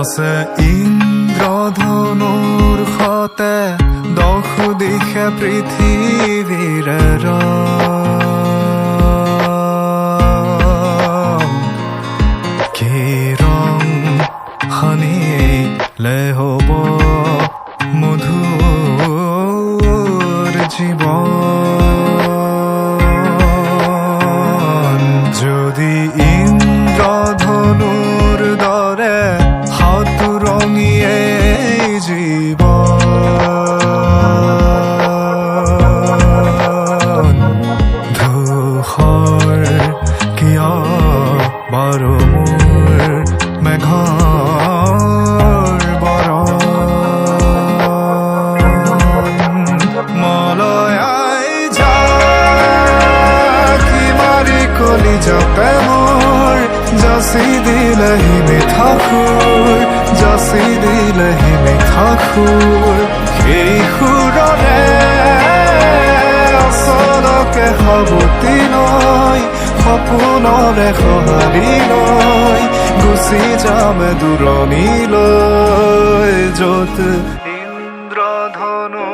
আছে ইন্দ্ৰধনুৰ সতে 10 দিশে পৃথিৱীৰ কি ৰং সানিলে হ'ব মধুৰ জীৱন যদি ইন্দ্ৰধনুৰ দৰে সাতুৰঙিয়ে জীৱন ধূসৰ কিয় বাৰু মোৰ মেঘৰ বৰণ মলয়াই কি মাৰি কলিজাতে মোৰ যাচি দিলেহি মিঠা সুৰ যাচি দিলেহি মিঠা সুৰ সেই সুৰৰে আচলকে সাৱতি লৈ সপোনৰে সঁহাৰি লৈ গুচি যাম দূৰণিলৈ য'ত ইন্দ্ৰধনু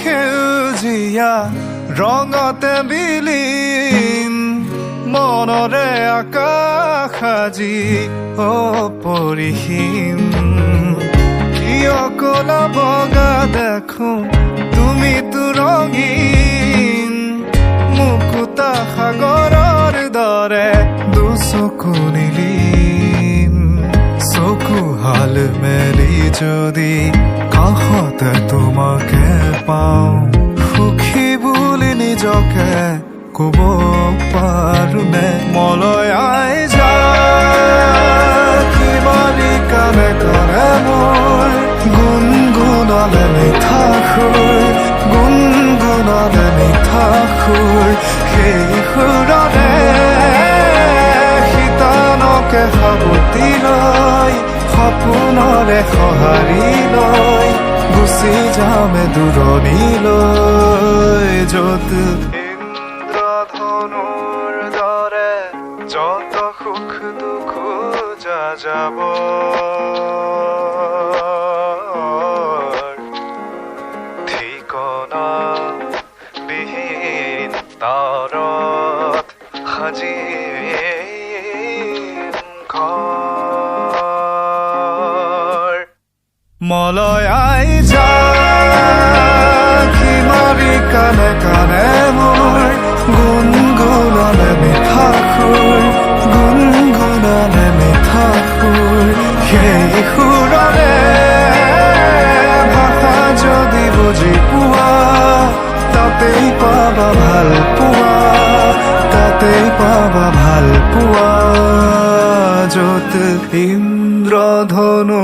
সেউজীয়া ৰঙতে বিলীন মনৰে আকাশ আজি অপৰিসীম কিয় কলা বগা দেখো তুমিতো ৰঙীন মুকুতা সাগৰৰ দৰে দুচকু নিলিম চকু হাল মেলি যদি কাষতে তোমাকে পাওঁ সুখী বুলি নিজকে ক'ব পাৰোনে মলয়াই কি মাৰি কানে কানে মোৰ গুণগুণালে মিঠা সুৰ গুণগুণালে মিঠা সুৰ সেই সুৰৰে শীতানকে সাৱতি লৈ সপোনৰে সঁহাৰি লৈ গুচি যাম দূৰণিলৈ য'ত ইন্দ্ৰধনুৰ দৰে যত সুখ দুখ যাব ঠিকনা বিহীন তাৰত সাজি মলয়াই কি মাৰি কানে কানে মোৰ গুণগুণালে মিঠা সুৰ গুণগুণালে মিঠা সুৰ সেই সুৰৰে ভাষা যদি বুজি পোৱা তাতেই পাবা ভাল পোৱা তাতেই পাবা ভাল পোৱা য'ত ইন্দ্ৰধনু